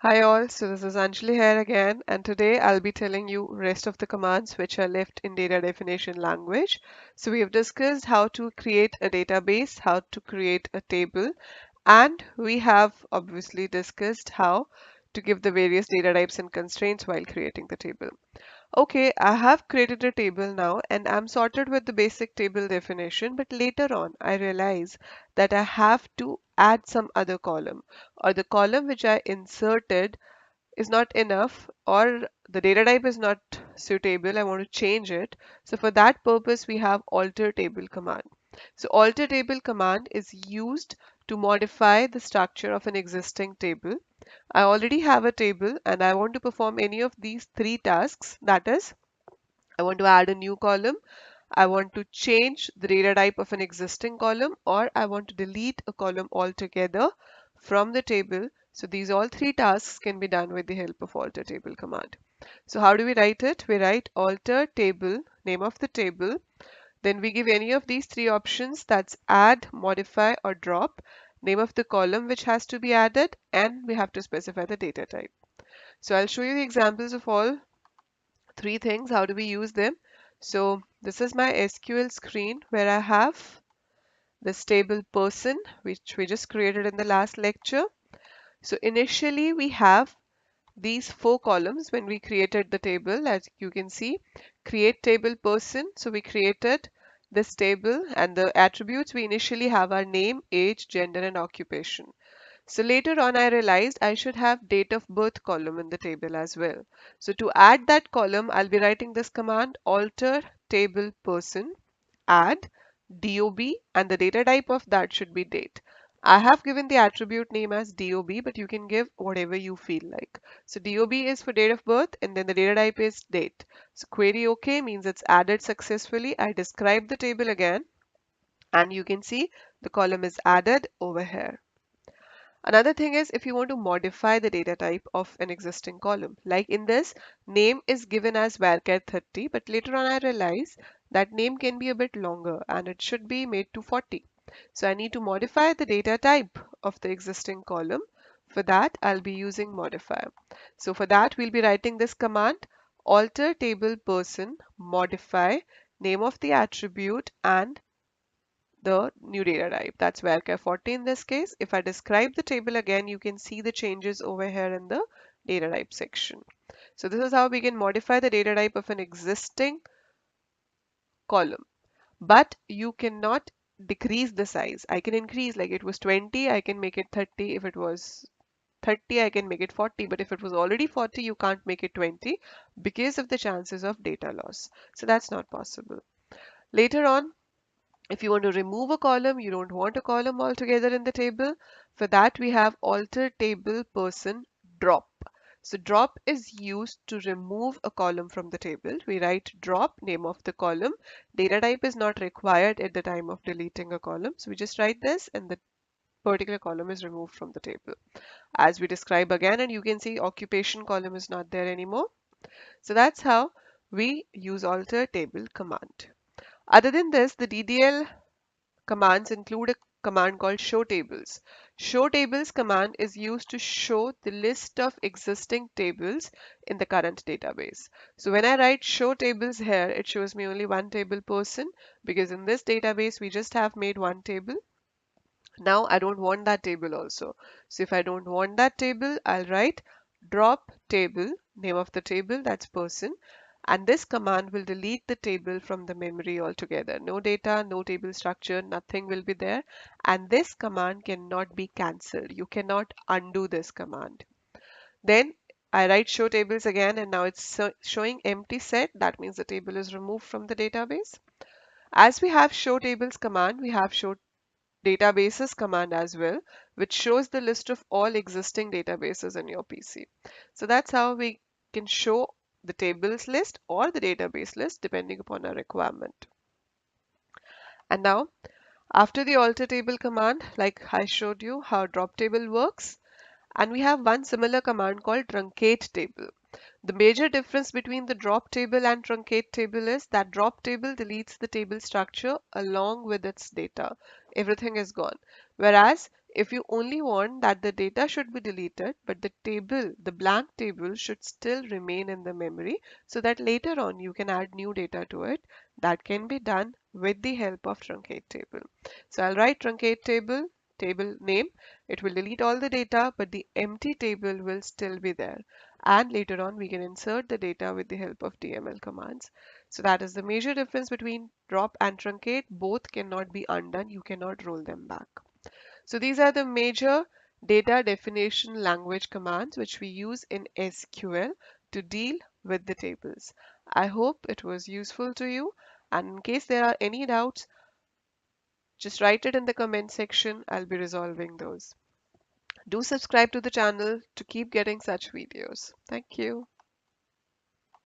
Hi all, so this is Anjali here again, and today I'll be telling you rest of the commands which are left in data definition language. So we have discussed how to create a database, how to create a table, and we have obviously discussed how to give the various data types and constraints while creating the table. Okay, I have created a table now and I'm sorted with the basic table definition, but later on I realize that I have to add some other column, or the column which I inserted is not enough, or the data type is not suitable. I want to change it. So for that purpose, we have alter table command. So alter table command is used to modify the structure of an existing table. I already have a table and I want to perform any of these three tasks. That is, I want to add a new column, I want to change the data type of an existing column, or I want to delete a column altogether from the table. So these all three tasks can be done with the help of alter table command. So how do we write it? We write alter table, name of the table. Then we give any of these three options, that's add, modify, or drop, name of the column which has to be added, and we have to specify the data type. So I'll show you the examples of all three things. How do we use them? So this is my SQL screen where I have this table person, which we just created in the last lecture. So initially we have these four columns when we created the table. As you can see, create table person. So we created this table, and the attributes we initially have are name, age, gender, and occupation. So later on, I realized I should have date of birth column in the table as well. So to add that column, I'll be writing this command alter table person add DOB, and the data type of that should be date. I have given the attribute name as DOB, but you can give whatever you feel like. So DOB is for date of birth and then the data type is date. So query OK means it's added successfully. I describe the table again and you can see the column is added over here. Another thing is if you want to modify the data type of an existing column, like in this, name is given as varchar 30, but later on I realize that name can be a bit longer and it should be made to 40. So I need to modify the data type of the existing column. For that, I'll be using modifier. So for that, we'll be writing this command, alter table person modify name of the attribute and the new data type. That's varchar 40 in this case. If I describe the table again, you can see the changes over here in the data type section. So this is how we can modify the data type of an existing column. But you cannot decrease the size. I can increase, like it was 20, I can make it 30. If it was 30, I can make it 40. But if it was already 40, you can't make it 20 because of the chances of data loss. So that's not possible. Later on, if you want to remove a column, you don't want a column altogether in the table. For that, we have alter table person drop. So drop is used to remove a column from the table. We write drop, name of the column. Data type is not required at the time of deleting a column. So we just write this and the particular column is removed from the table. As we describe again, and you can see occupation column is not there anymore. So that's how we use alter table command. Other than this, the DDL commands include a command called show tables. Show tables command is used to show the list of existing tables in the current database. So when I write show tables here, it shows me only one table person because in this database we just have made one table. Now I don't want that table also. So if I don't want that table, I'll write drop table, name of the table, that's person, and this command will delete the table from the memory altogether. No data, no table structure, nothing will be there. And this command cannot be cancelled. You cannot undo this command. Then I write show tables again, and now it's showing empty set. That means the table is removed from the database. As we have show tables command, we have show databases command as well, which shows the list of all existing databases in your PC. So that's how we can show the tables list or the database list depending upon our requirement. And now, after the alter table command, like I showed you how drop table works, and we have one similar command called truncate table. The major difference between the drop table and truncate table is that drop table deletes the table structure along with its data. Everything is gone. Whereas If you only want that the data should be deleted, but the table, the blank table should still remain in the memory so that later on you can add new data to it, that can be done with the help of truncate table. So I'll write truncate table, table name. It will delete all the data, but the empty table will still be there. And later on, we can insert the data with the help of DML commands. So that is the major difference between drop and truncate. Both cannot be undone. You cannot roll them back. So these are the major data definition language commands which we use in SQL to deal with the tables. I hope it was useful to you, and in case there are any doubts, just write it in the comment section. I'll be resolving those. Do subscribe to the channel to keep getting such videos. Thank you.